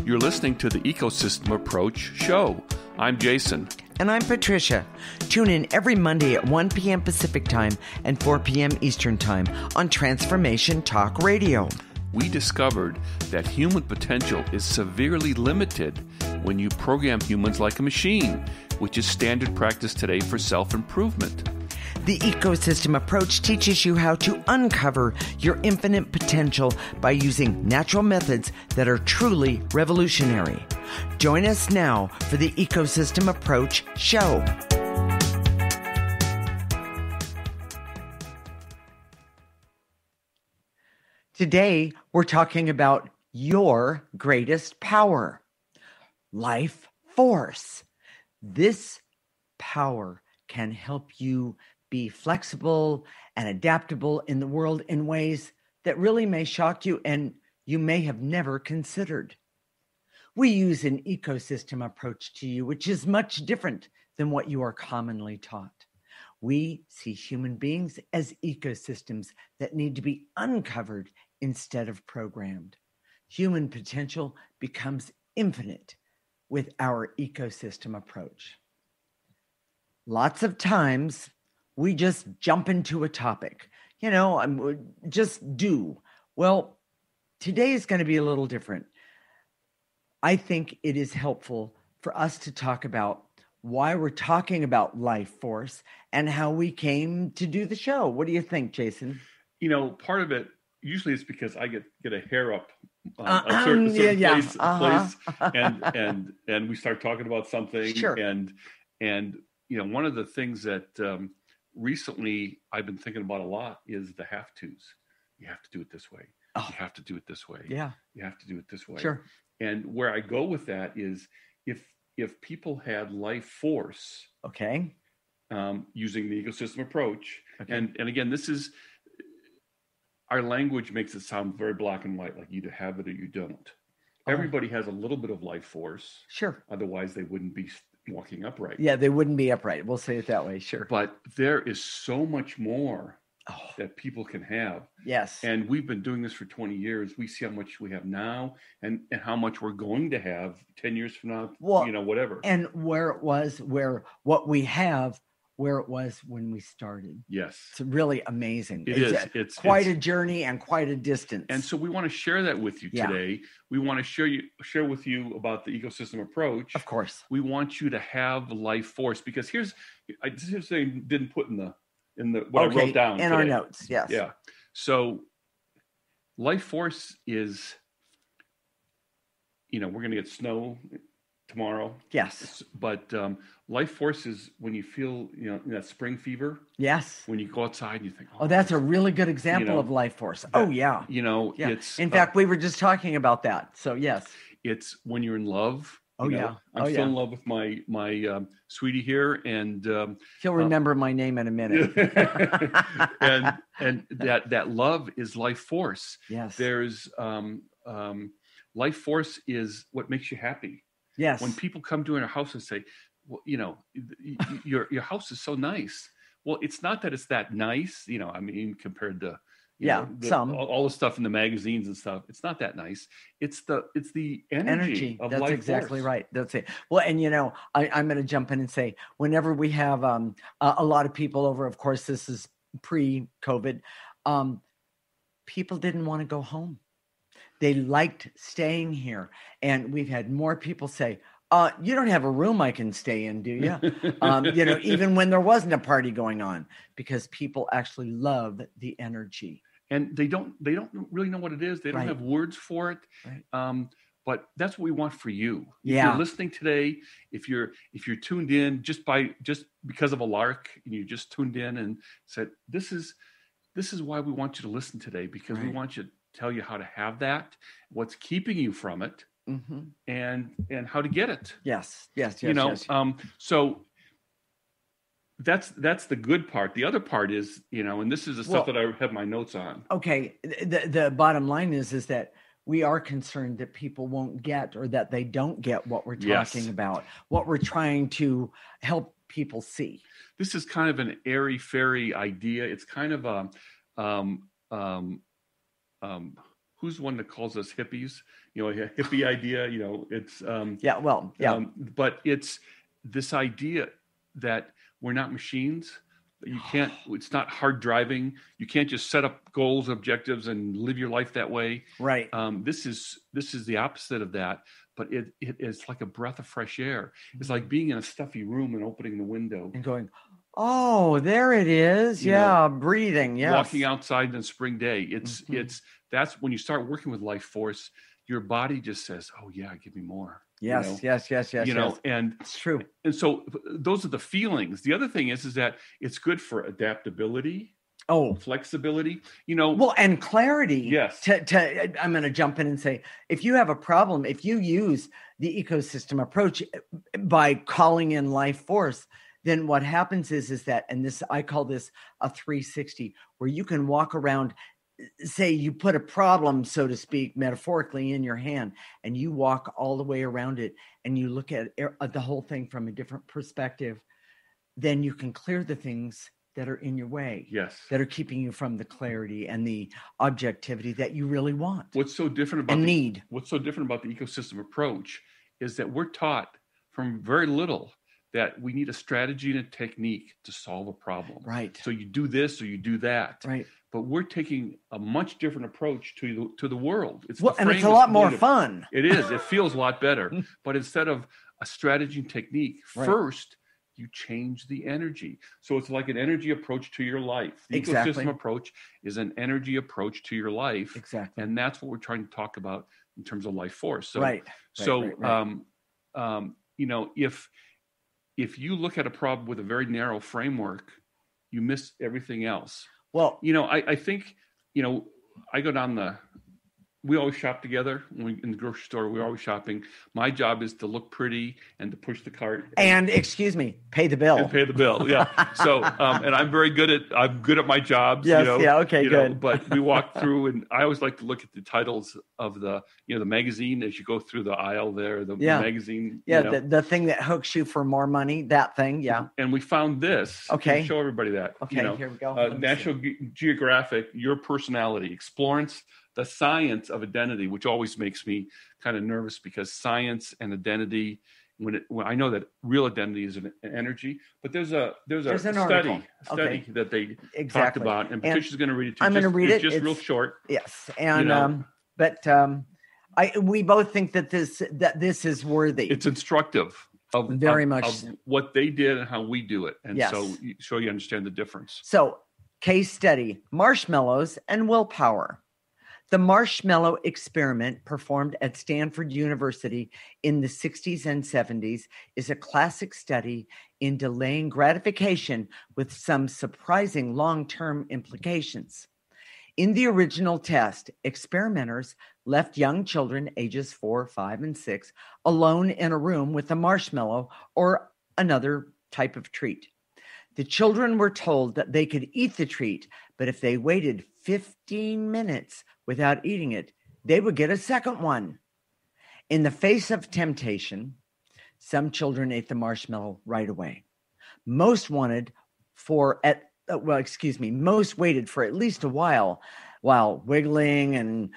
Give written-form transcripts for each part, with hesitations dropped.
You're listening to the Ecosystem Approach Show. I'm Jason. And I'm Patricia. Tune in every Monday at 1 p.m. Pacific Time and 4 p.m. Eastern Time on Transformation Talk Radio. We discovered that human potential is severely limited when you program humans like a machine, which is standard practice today for self-improvement. The ecosystem approach teaches you how to uncover your infinite potential by using natural methods that are truly revolutionary. Join us now for the Ecosystem Approach Show. Today, we're talking about your greatest power, life force. This power can help you be flexible and adaptable in the world in ways that really may shock you and you may have never considered. We use an ecosystem approach to you, which is much different than what you are commonly taught. We see human beings as ecosystems that need to be uncovered instead of programmed. Human potential becomes infinite with our ecosystem approach. Lots of times, we just jump into a topic, just do. Well, today is going to be a little different. I think it is helpful for us to talk about why we're talking about life force and how we came to do the show. What do you think, Jason? Part of it, usually it's because I get a hair up a certain place, and we start talking about something. Sure. And one of the things that recently I've been thinking about a lot is the have-tos. You have to do it this way. Oh. You have to do it this way. Yeah. You have to do it this way. Sure. And where I go with that is if people had life force, okay, using the ecosystem approach, okay. And again, this is, our language makes it sound very black and white, like you either have it or you don't. Everybody has a little bit of life force. Sure. Otherwise, they wouldn't be walking upright. Yeah, they wouldn't be upright. We'll say it that way. Sure. But there is so much more that people can have. Yes. And we've been doing this for 20 years. We see how much we have now and how much we're going to have 10 years from now, whatever. And where it was when we started. Yes. It's really amazing. It's quite a journey and quite a distance. And so we want to share that with you today. We want to share with you about the ecosystem approach. Of course. We want you to have life force, because here's something I didn't put in what I wrote down in today. Our notes. Yes. Yeah. So life force is, we're going to get snow tomorrow. Yes. But life force is when you feel, that spring fever. Yes. When you go outside and you think, that's a really good example of life force. Yeah. It's. In fact, we were just talking about that. So yes. It's when you're in love. I'm still in love with my sweetie here, and he'll remember my name in a minute. and that love is life force. Yes. There's life force is what makes you happy. Yes. When people come to our house and say, well, your house is so nice. Well, it's not that it's that nice, compared to all the stuff in the magazines and stuff. It's not that nice. It's the energy of That's life exactly force. Right. That's it. Well, and I'm going to jump in and say, whenever we have a lot of people over, of course, this is pre-COVID, people didn't want to go home. They liked staying here. And we've had more people say, you don't have a room I can stay in, do you? Even when there wasn't a party going on, because people actually love the energy. And they don't really know what it is. They don't have words for it. Right. But that's what we want for you. If Yeah. you're listening today, if you're tuned in just because of a lark, and you just tuned in and said, this is why we want you to listen today, because we want you to tell you how to have that, what's keeping you from it, mm-hmm. and how to get it. Yes. So that's the good part. The other part is, and this is the stuff that I have my notes on. Okay. The bottom line is that we are concerned that people won't get, or that they don't get what we're talking about, what we're trying to help people see. This is kind of an airy-fairy idea. It's kind of who who's the one that calls us hippies? A hippie idea. It's but it's this idea that we're not machines. You can't. It's not hard driving. You can't just set up goals, objectives, and live your life that way. Right. This is the opposite of that. But it is like a breath of fresh air. It's like being in a stuffy room and opening the window and going, oh, there it is. Breathing. Yes. Walking outside on a spring day. It's that's when you start working with life force, your body just says, oh yeah, give me more. Yes. And it's true. And so those are the feelings. The other thing is that it's good for adaptability. Flexibility, and clarity. Yes. I'm going to jump in and say, if you have a problem, if you use the ecosystem approach by calling in life force, then what happens is that, and this, I call this a 360, where you can walk around, say you put a problem, so to speak, metaphorically in your hand, and you walk all the way around it and you look at the whole thing from a different perspective, then you can clear the things that are in your way, that are keeping you from the clarity and the objectivity that you really want. What's so different about What's so different about the ecosystem approach is that we're taught from very little that we need a strategy and a technique to solve a problem. Right. So you do this or you do that. Right. But we're taking a much different approach to the world. It's a lot more fun. It is. It feels a lot better. But instead of a strategy and technique, first you change the energy. So it's like an energy approach to your life. The ecosystem approach is an energy approach to your life. Exactly. And that's what we're trying to talk about in terms of life force. So, if you look at a problem with a very narrow framework, you miss everything else. Well, I think, I go down we always shop together in the grocery store. We're always shopping. My job is to look pretty and to push the cart. And pay the bill. And pay the bill. Yeah. So, and I'm good at my jobs. Yes. Good. But we walk through, and I always like to look at the titles of the magazine as you go through the aisle there, the magazine. Yeah. The thing that hooks you for more money, that thing. Yeah. And we found this. Okay. Show everybody that. Okay. Here we go. National Geographic, Your Personality, Explorance the Science of Identity, which always makes me kind of nervous because science and identity, when I know that real identity is an energy, but there's a study that they talked about, and Patricia's going to read it too. I'm going to read it. It's just real short. Yes, and we both think that this is worthy. It's instructive of what they did and how we do it, and so you understand the difference. So, case study: marshmallows and willpower. The marshmallow experiment, performed at Stanford University in the 60s and 70s, is a classic study in delaying gratification with some surprising long-term implications. In the original test, experimenters left young children ages 4, 5, and 6 alone in a room with a marshmallow or another type of treat. The children were told that they could eat the treat, but if they waited 15 minutes without eating it, they would get a second one. In the face of temptation, some children ate the marshmallow right away. Most waited for at least a while wiggling and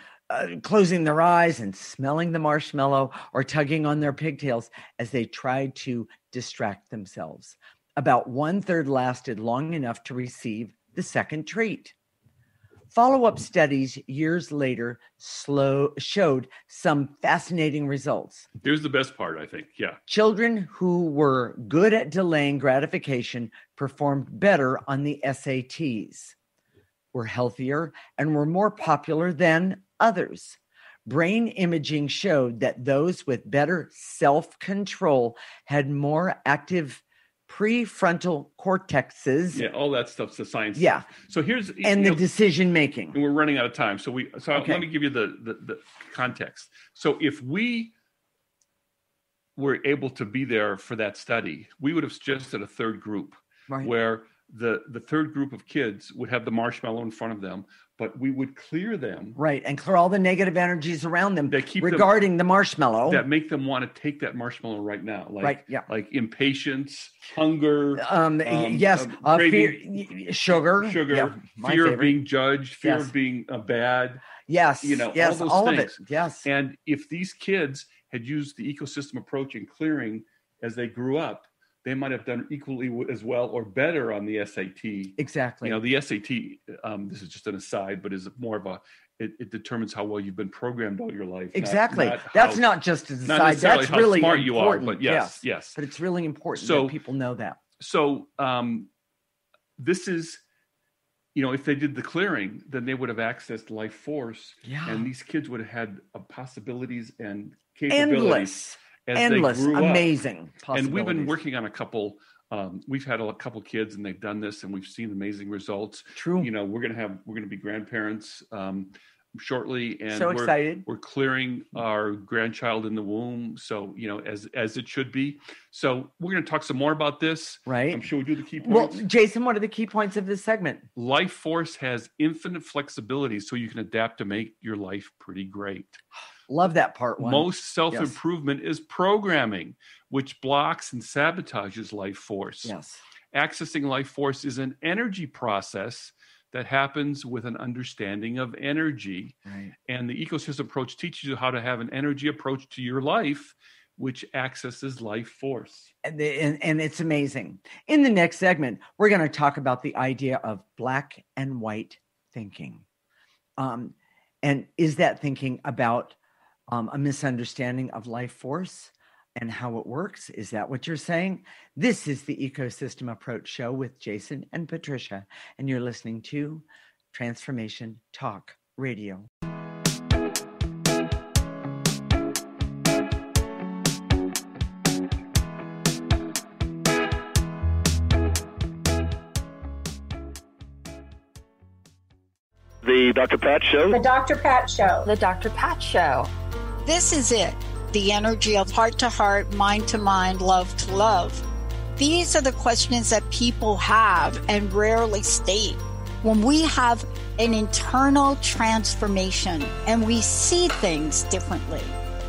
closing their eyes and smelling the marshmallow or tugging on their pigtails as they tried to distract themselves. About 1/3 lasted long enough to receive the second treat. Follow-up studies years later showed some fascinating results. Here's the best part, I think. Yeah. Children who were good at delaying gratification performed better on the SATs, were healthier, and were more popular than others. Brain imaging showed that those with better self-control had more active prefrontal cortexes. Yeah, all that stuff's the science. Yeah. So here's the decision making. And we're running out of time. So let me give you the context. So if we were able to be there for that study, we would have suggested a third group, where the third group of kids would have the marshmallow in front of them, but we would clear them. Right. And clear all the negative energies around them that keep regarding the marshmallow. That make them want to take that marshmallow right now. Like impatience, hunger. Fear, sugar. Fear of being judged, fear of being bad. Yes. All those things. Of it. Yes. And if these kids had used the ecosystem approach in clearing as they grew up, they might have done equally as well or better on the SAT. Exactly. The SAT, this is just an aside, but is more of it determines how well you've been programmed all your life. Exactly. That's not just an aside. That's how really smart important. You are, but yes. But it's really important that people know that. So this is, if they did the clearing, then they would have accessed life force. Yeah. And these kids would have had possibilities and capabilities. Endless, amazing possibilities. And we've been working on a couple. We've had a couple kids, and they've done this, and we've seen amazing results. True. We're gonna be grandparents shortly, and so excited. We're clearing our grandchild in the womb, so as it should be. So we're gonna talk some more about this. Right. I'm sure we do the key points. Well, Jason, what are the key points of this segment? Life force has infinite flexibility, so you can adapt to make your life pretty great. Love that part one. Most self-improvement is programming, which blocks and sabotages life force. Yes. Accessing life force is an energy process that happens with an understanding of energy. Right. And the ecosystem approach teaches you how to have an energy approach to your life, which accesses life force. And it's amazing. In the next segment, we're going to talk about the idea of black and white thinking. And is that thinking about a misunderstanding of life force and how it works? Is that what you're saying? This is the Ecosystem Approach Show with Jason and Patricia, and you're listening to Transformation Talk Radio. The Dr. Pat Show. The Dr. Pat Show. The Dr. Pat Show. This is it. The energy of heart to heart, mind to mind, love to love. These are the questions that people have and rarely state. When we have an internal transformation and we see things differently,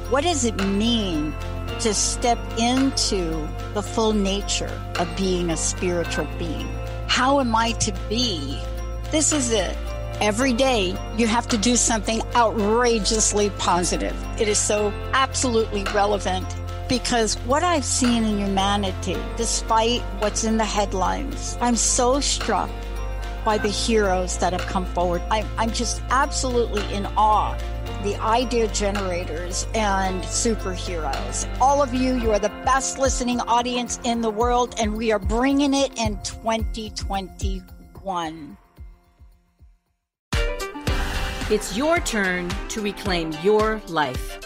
what does it mean to step into the full nature of being a spiritual being? How am I to be? This is it. Every day, you have to do something outrageously positive. It is so absolutely relevant because what I've seen in humanity, despite what's in the headlines, I'm so struck by the heroes that have come forward. I'm just absolutely in awe. The idea generators and superheroes. All of you, you are the best listening audience in the world, and we are bringing it in 2021. It's your turn to reclaim your life.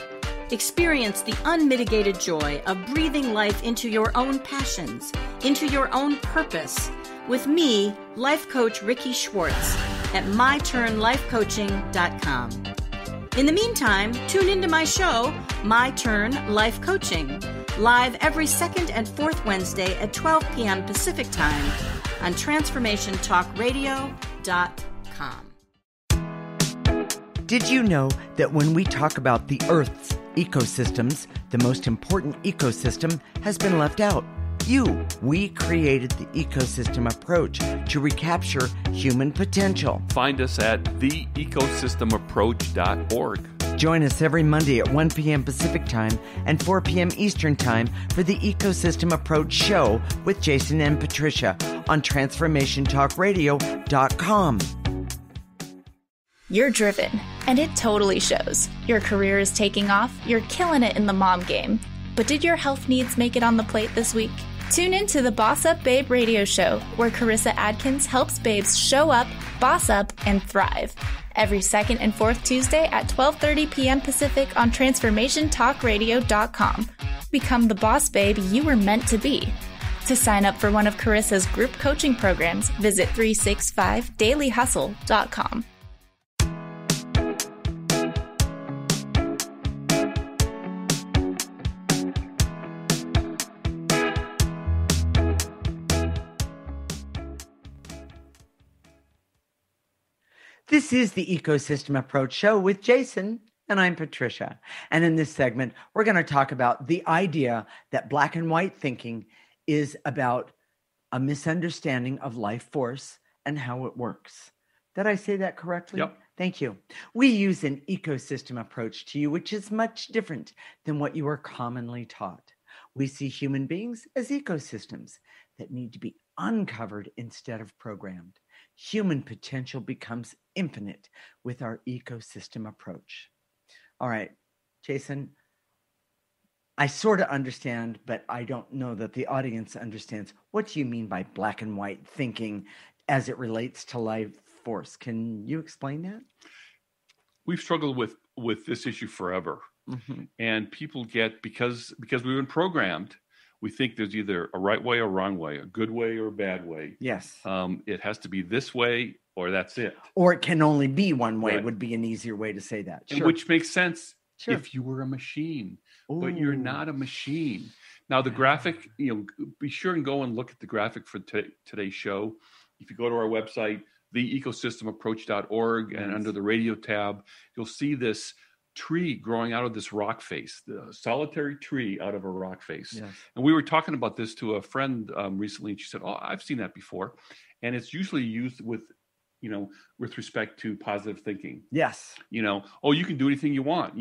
Experience the unmitigated joy of breathing life into your own passions, into your own purpose. With me, life coach Ricky Schwartz at myturnlifecoaching.com. In the meantime, tune into my show, My Turn Life Coaching, live every second and fourth Wednesday at 12 p.m. Pacific Time on TransformationTalkRadio.com. Did you know that when we talk about the Earth's ecosystems, the most important ecosystem has been left out? We created the ecosystem approach to recapture human potential. Find us at theecosystemapproach.org. Join us every Monday at 1 p.m. Pacific Time and 4 p.m. Eastern Time for the Ecosystem Approach Show with Jason and Patricia on TransformationTalkRadio.com. You're driven, and it totally shows. Your career is taking off, you're killing it in the mom game. But did your health needs make it on the plate this week? Tune in to the Boss Up Babe radio show, where Carissa Adkins helps babes show up, boss up, and thrive. Every second and fourth Tuesday at 12:30 p.m. Pacific on TransformationTalkRadio.com. Become the boss babe you were meant to be. To sign up for one of Carissa's group coaching programs, visit 365dailyhustle.com. This is the Ecosystem Approach Show with Jason, and I'm Patricia. And in this segment, we're going to talk about the idea that black and white thinking is about a misunderstanding of life force and how it works. Did I say that correctly? Yep. Thank you. We use an ecosystem approach to you, which is much different than what you are commonly taught. We see human beings as ecosystems that need to be uncovered instead of programmed. Human potential becomes infinite with our ecosystem approach. All right, Jason, I sort of understand, but I don't know that the audience understands. What do you mean by black and white thinking as it relates to life force? Can you explain that? We've struggled with this issue forever. Mm-hmm. And people get, because we've been programmed, we think there's either a right way or wrong way, a good way or a bad way. Yes. It has to be this way or that's it. Or it can only be one way, right. Would be an easier way to say that. Sure. Which makes sense if you were a machine. Ooh. But you're not a machine. Now, the graphic, be sure and go and look at the graphic for today's show. If you go to our website, theecosystemapproach.org, and under the radio tab, you'll see this tree growing out of this rock face, the solitary tree out of a rock face. Yes. And we were talking about this to a friend recently, and she said, "Oh, I've seen that before." And it's usually used with respect to positive thinking. Yes. Oh, you can do anything you want.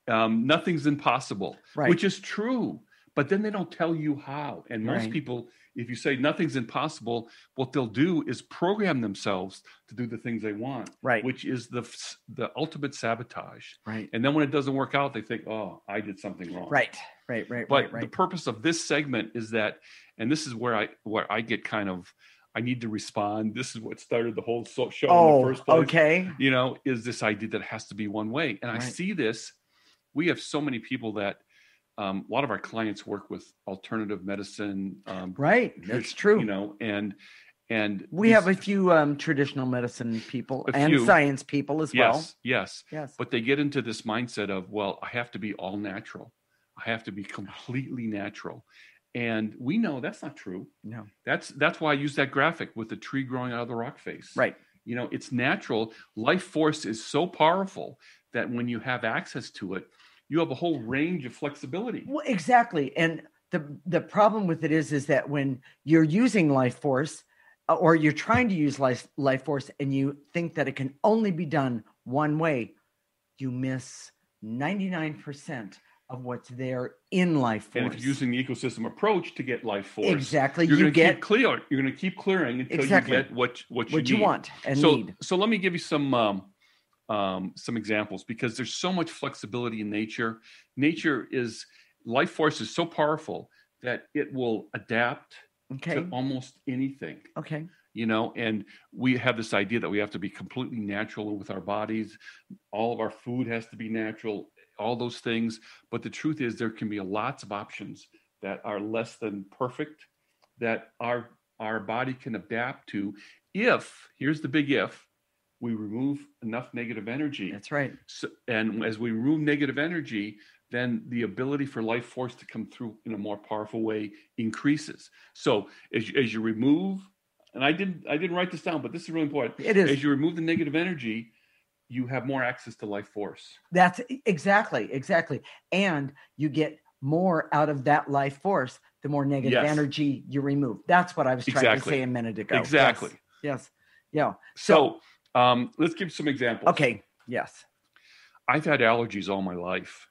Nothing's impossible, right. Which is true. But then they don't tell you how. And most people, if you say nothing's impossible, what they'll do is program themselves to do the things they want, right? Which is the ultimate sabotage, right? And then when it doesn't work out, they think, "Oh, I did something wrong." Right. But the purpose of this segment is that, and this is where I get kind of, I need to respond. This is what started the whole show in the first place. Okay. Is this idea that it has to be one way, and I see this. We have so many people that. A lot of our clients work with alternative medicine. Right, that's true. And we have a few traditional medicine people and science people as well. Yes. But they get into this mindset of, well, I have to be all natural. I have to be completely natural. And we know that's not true. No. That's why I use that graphic with the tree growing out of the rock face. Right. It's natural. Life force is so powerful that when you have access to it, you have a whole range of flexibility. Well, exactly. And the problem with it is that when you're using life force or you're trying to use life force and you think that it can only be done one way, you miss 99% of what's there in life force. And if you're using the ecosystem approach to get life force, exactly, you're going to keep clear. You're going to keep clearing until you get what you want and need. So let me give you some examples, because there's so much flexibility in nature. Life force is so powerful that it will adapt to almost anything. Okay. And we have this idea that we have to be completely natural with our bodies. All of our food has to be natural, all those things. But the truth is there can be lots of options that are less than perfect that our body can adapt to here's the big if, we remove enough negative energy. That's right. So, and as we remove negative energy, then the ability for life force to come through in a more powerful way increases. So as you remove, and I didn't write this down, but this is really important. It is. As you remove the negative energy, you have more access to life force. That's exactly. And you get more out of that life force, the more negative energy you remove. That's what I was trying to say a minute ago. Exactly. Yes. Yeah. So let's give some examples. Okay. Yes. I've had allergies all my life.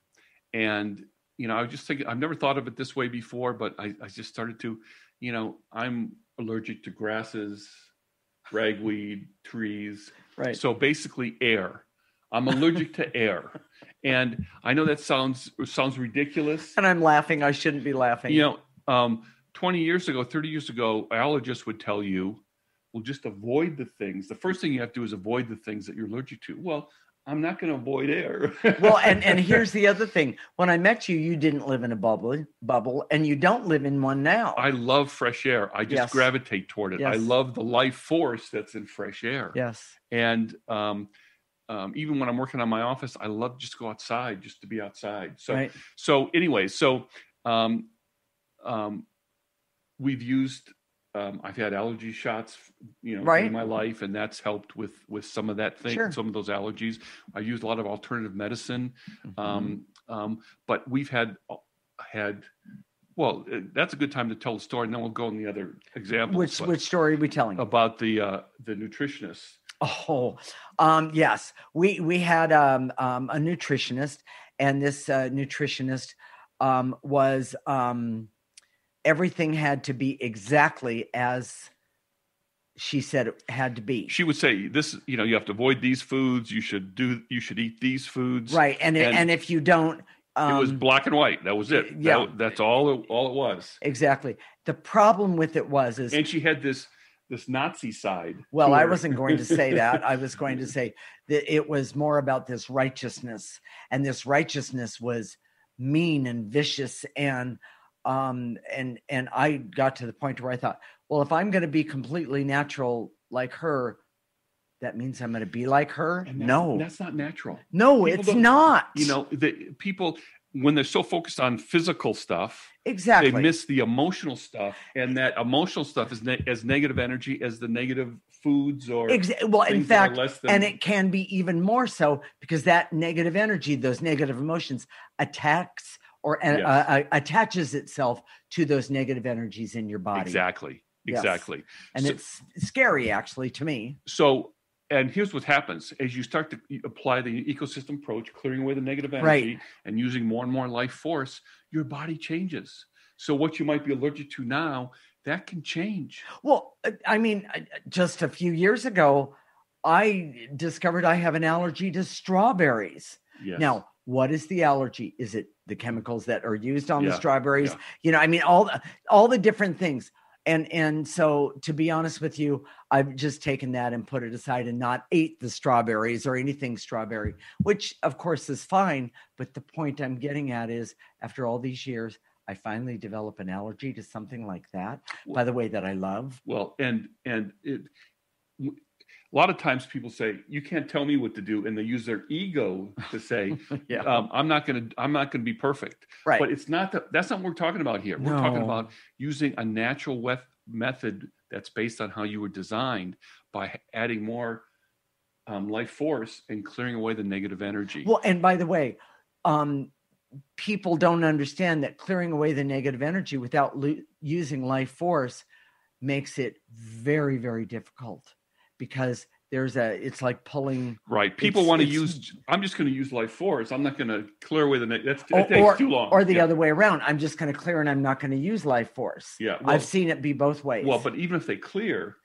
And, I was just thinking, I've never thought of it this way before, but I just started to, I'm allergic to grasses, ragweed, trees. Right. So basically air. I'm allergic to air. And I know that sounds ridiculous. And I'm laughing. I shouldn't be laughing. 20 years ago, 30 years ago, allergists would tell you, well, just avoid the things. The first thing you have to do is avoid the things that you're allergic to. Well, I'm not going to avoid air. Well, and here's the other thing. When I met you didn't live in a bubble, and you don't live in one now. I love fresh air. I just gravitate toward it. Yes. I love the life force that's in fresh air. Yes. And even when I'm working on my office, I love just to go outside, just to be outside. So anyway, we've used I've had allergy shots, in my life, and that's helped with some of that thing, some of those allergies. I used a lot of alternative medicine, but we've had. Well, that's a good time to tell the story, and then we'll go in the other examples. Which story are we telling? About the nutritionist. Oh, yes. We had a nutritionist, and this nutritionist was everything had to be exactly as she said it had to be. She would say, "This, you have to avoid these foods. You should eat these foods." Right, and if you don't. It was black and white. That was it. Yeah. That's all it was. Exactly. The problem with it and she had this Nazi side. Well, I wasn't going to say that. I was going to say that it was more about this righteousness, and this righteousness was mean and vicious, and I got to the point where I thought, well, if I'm going to be completely natural like her, that means I'm going to be like her? No. That's not natural. No, it's not. The people, when they're so focused on physical stuff, exactly, they miss the emotional stuff. And that emotional stuff is as negative energy as the negative foods or well, in fact, and it can be even more so because that negative energy, those negative emotions attaches itself to those negative energies in your body. Exactly. Yes. And it's scary, actually, to me. And here's what happens as you start to apply the ecosystem approach, clearing away the negative energy and using more and more life force, your body changes. So what you might be allergic to now, that can change. Well, I mean, just a few years ago, I discovered I have an allergy to strawberries. Yes. Now, what is the allergy? Is it the chemicals that are used on the strawberries? Yeah. All the different things. And so, to be honest with you, I've just taken that and put it aside and not ate the strawberries or anything strawberry, which of course is fine. But the point I'm getting at is after all these years, I finally develop an allergy to something like that, by the way, that I love. Well, and a lot of times people say, you can't tell me what to do. And they use their ego to say, I'm not going to be perfect. Right. But that's not what we're talking about here. We're talking about using a natural method that's based on how you were designed by adding more life force and clearing away the negative energy. Well, and by the way, people don't understand that clearing away the negative energy without using life force makes it very, very difficult. Because it's like pulling. Right. People want to use, I'm just going to use life force. I'm not going to clear away that takes too long. Or the other way around. I'm just going to clear and I'm not going to use life force. Yeah. Well, I've seen it be both ways. Well, but even if they clear.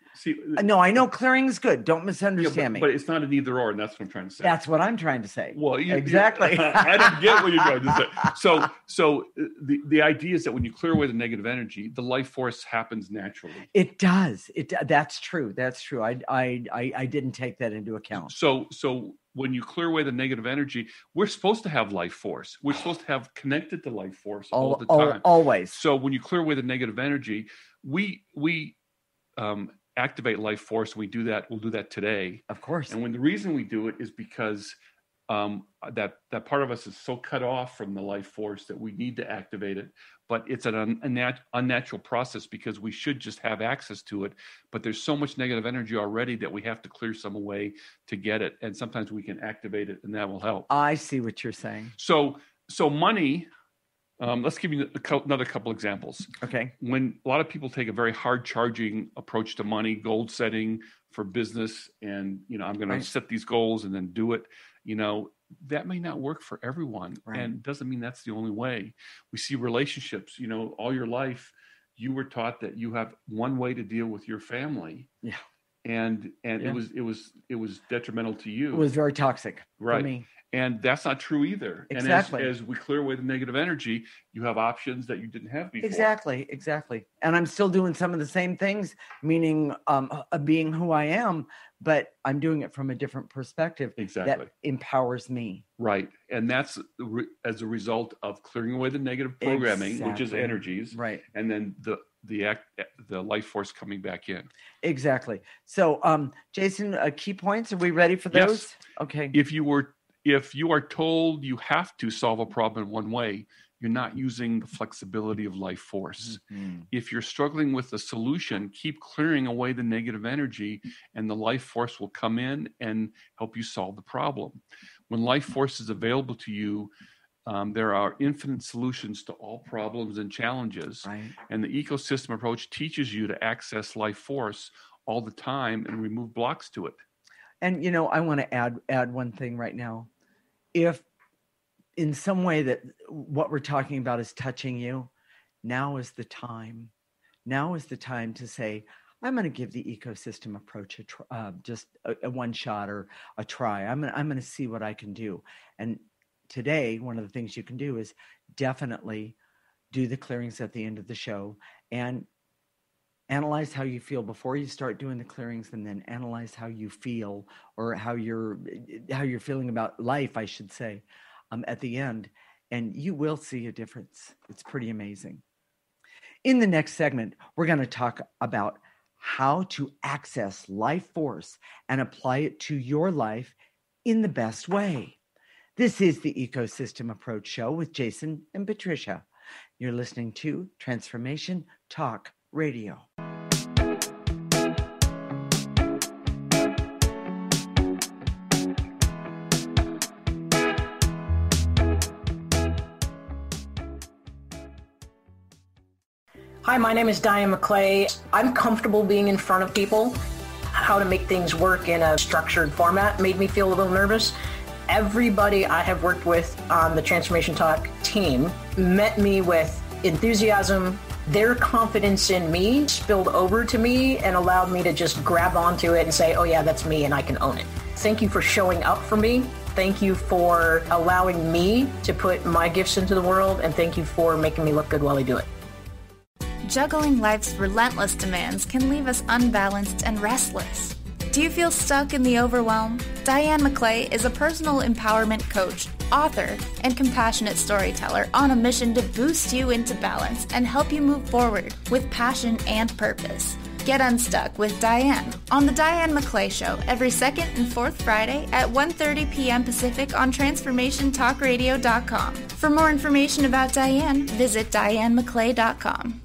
No, I know clearing is good. Don't misunderstand me. But it's not an either or, and that's what I'm trying to say. That's what I'm trying to say. Well, exactly. I don't get what you're trying to say. So the idea is that when you clear away the negative energy, the life force happens naturally. It does. That's true. That's true. I didn't take that into account. So when you clear away the negative energy, we're supposed to have life force. We're supposed to have connected to life force all the time. Always. So when you clear away the negative energy, we activate life force. We'll do that today. Of course. And the reason we do it is because that part of us is so cut off from the life force that we need to activate it. But it's an unnatural process because we should just have access to it. But there's so much negative energy already that we have to clear some away to get it. And sometimes we can activate it, and that will help. I see what you're saying. So money. Let's give you another couple examples. Okay. When a lot of people take a very hard charging approach to money, goal setting for business, and I'm going to set these goals and then do it, that may not work for everyone. Right. And doesn't mean that's the only way. We see relationships, all your life, you were taught that you have one way to deal with your family. Yeah. And it was detrimental to you. It was very toxic for me. And that's not true either. Exactly. And as we clear away the negative energy, you have options that you didn't have before. Exactly. And I'm still doing some of the same things, meaning being who I am, but I'm doing it from a different perspective. Exactly. That empowers me. Right. And that's as a result of clearing away the negative programming, which is energies. Right. And then the life force coming back in. Exactly. So, Jason, key points. Are we ready for those? Yes. Okay. If you were if you are told you have to solve a problem in one way, you're not using the flexibility of life force. Mm-hmm. If you're struggling with a solution, keep clearing away the negative energy, and the life force will come in and help you solve the problem. When life force is available to you, there are infinite solutions to all problems and challenges. Right. And the ecosystem approach teaches you to access life force all the time and remove blocks to it. And, I want to add one thing right now. If in some way that what we're talking about is touching you, now is the time. Now is the time to say, I'm going to give the ecosystem approach just a one shot or a try. I'm going to see what I can do. And today, one of the things you can do is definitely do the clearings at the end of the show and analyze how you feel before you start doing the clearings, and then analyze how you feel, or how you're feeling about life, I should say, at the end, and you will see a difference. It's pretty amazing. In the next segment, we're going to talk about how to access life force and apply it to your life in the best way. This is the Ecosystem Approach Show with Jason and Patricia. You're listening to Transformation Talk Radio. Hi, my name is Diane McClay. I'm comfortable being in front of people. How to make things work in a structured format made me feel a little nervous. Everybody I have worked with on the Transformation Talk team met me with enthusiasm. Their confidence in me spilled over to me and allowed me to just grab onto it and say, oh yeah, that's me and I can own it. Thank you for showing up for me. Thank you for allowing me to put my gifts into the world, and thank you for making me look good while I do it. Juggling life's relentless demands can leave us unbalanced and restless. Do you feel stuck in the overwhelm? Diane McClay is a personal empowerment coach, author, and compassionate storyteller on a mission to boost you into balance and help you move forward with passion and purpose. Get unstuck with Diane on The Diane McClay Show every second and fourth Friday at 1:30 p.m. Pacific on TransformationTalkRadio.com. For more information about Diane, visit DianeMcClay.com.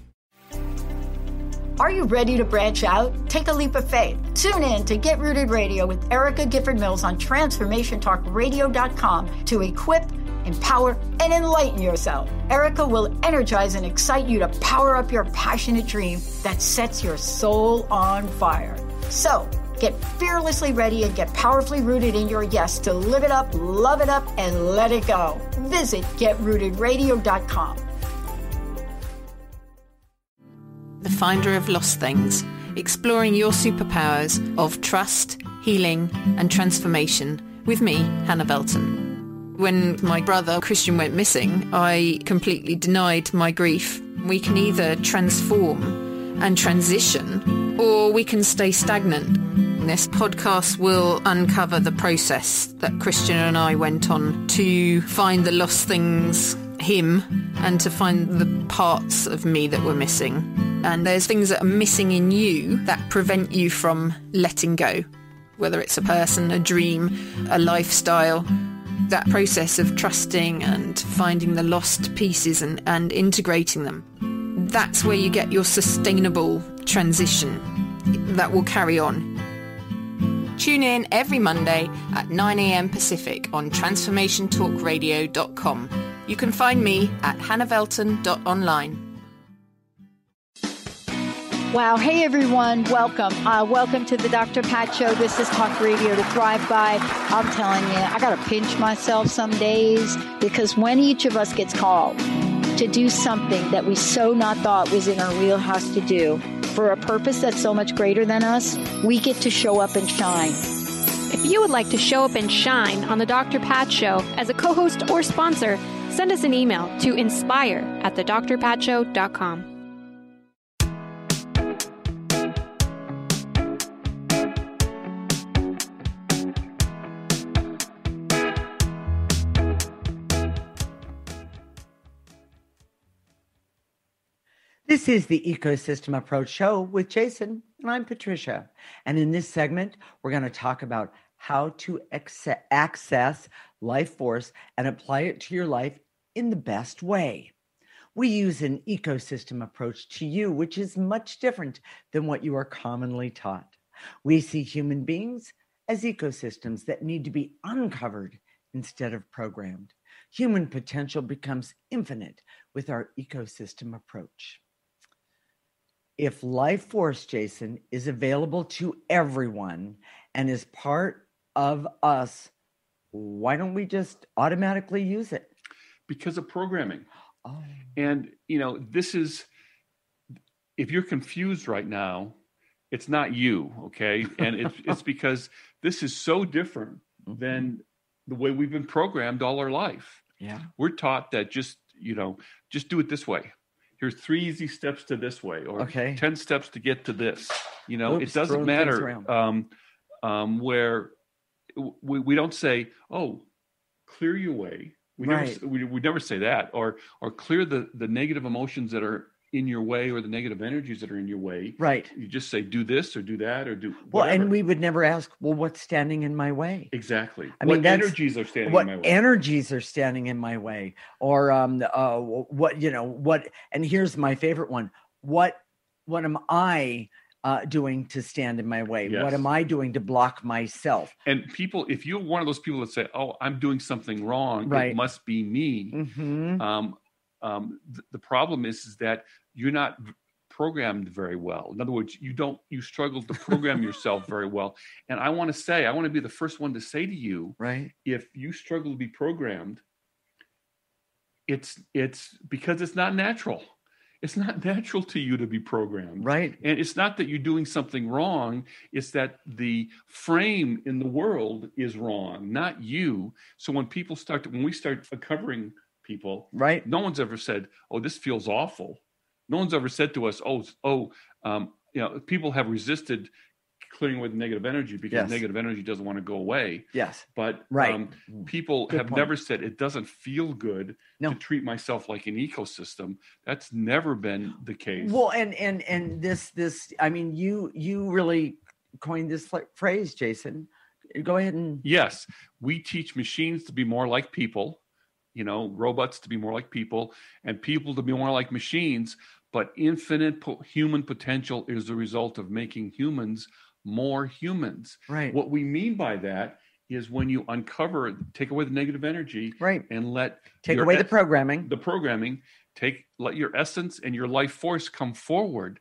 Are you ready to branch out? Take a leap of faith. Tune in to Get Rooted Radio with Erica Gifford Mills on TransformationTalkRadio.com to equip, empower, and enlighten yourself. Erica will energize and excite you to power up your passionate dream that sets your soul on fire. So, get fearlessly ready and get powerfully rooted in your yes to live it up, love it up, and let it go. Visit GetRootedRadio.com. The Finder of Lost Things, exploring your superpowers of trust, healing, and transformation with me, Hannah Belton. When my brother Christian went missing, I completely denied my grief. We can either transform and transition, or we can stay stagnant. This podcast will uncover the process that Christian and I went on to find the lost things, him, and to find the parts of me that were missing. And there's things that are missing in you that prevent you from letting go, whether it's a person, a dream, a lifestyle. That process of trusting and finding the lost pieces and integrating them. That's where you get your sustainable transition that will carry on. Tune in every Monday at 9 a.m. Pacific on TransformationTalkRadio.com. You can find me at hannahvelton.online. Wow. Hey, everyone. Welcome. Welcome to the Dr. Pat Show. This is Talk Radio to Thrive By. I'm telling you, I got to pinch myself some days, because when each of us gets called to do something that we so not thought was in our wheelhouse to do for a purpose that's so much greater than us, we get to show up and shine. If you would like to show up and shine on the Dr. Pat Show as a co-host or sponsor, send us an email to inspire@thedrpatshow.com. This is the Ecosystem Approach Show with Jason, and I'm Patricia. And in this segment, we're going to talk about how to access life force and apply it to your life in the best way. We use an ecosystem approach to you, which is much different than what you are commonly taught. We see human beings as ecosystems that need to be uncovered instead of programmed. Human potential becomes infinite with our ecosystem approach. If life force, Jason, is available to everyone and is part of us, why don't we just automatically use it? Because of programming. Oh. And, this is, if you're confused right now, it's not you, okay? And it's because this is so different than the way we've been programmed all our life. Yeah. We're taught that just do it this way. Here's 3 easy steps to this way, or 10 steps to get to this. It doesn't matter where we don't say, oh, clear your way. We never say that, or clear the negative emotions that are in your way, or the negative energies that are in your way. Right. You just say, do this or do that or do whatever. Well, and we would never ask, well, what's standing in my way? Exactly. What energies are standing in my way? What energies are standing in my way? Or what, and here's my favorite one. What am I doing to stand in my way? Yes. What am I doing to block myself? And people, if you're one of those people that say, oh, I'm doing something wrong, it must be me. Mm-hmm. The problem is that you're not programmed very well. In other words, you struggle to program yourself very well. And I want to be the first one to say to you, if you struggle to be programmed, it's because it's not natural. It's not natural to you to be programmed. Right. And it's not that you're doing something wrong. It's that the frame in the world is wrong, not you. So when we start covering people, no one's ever said, oh, this feels awful. No one's ever said to us, people have resisted clearing away the negative energy because negative energy doesn't want to go away. Yes. But people have never said it doesn't feel good to treat myself like an ecosystem. That's never been the case. Well, and this, I mean, you really coined this phrase, Jason. Go ahead and. Yes. We teach machines to be more like people. Robots to be more like people, and people to be more like machines. But infinite human potential is the result of making humans more humans. Right. What we mean by that is when you take away the negative energy, and take away the programming. Let your essence and your life force come forward.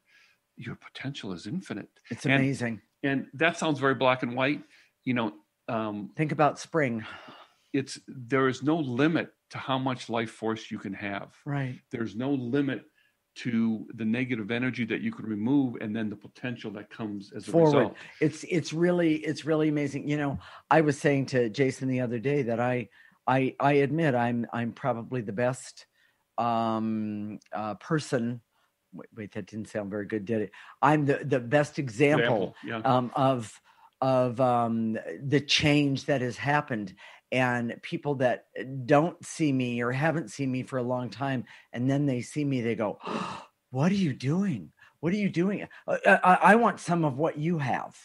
Your potential is infinite. It's amazing. And that sounds very black and white. Think about spring. There is no limit to how much life force you can have. Right. There's no limit to the negative energy that you can remove, and then the potential that comes as a result. It's really amazing. I was saying to Jason the other day that I admit I'm probably the best person. Wait, that didn't sound very good, did it? I'm the best example of the change that has happened. And people that don't see me or haven't seen me for a long time, and then they see me, they go, oh, what are you doing? What are you doing? I want some of what you have.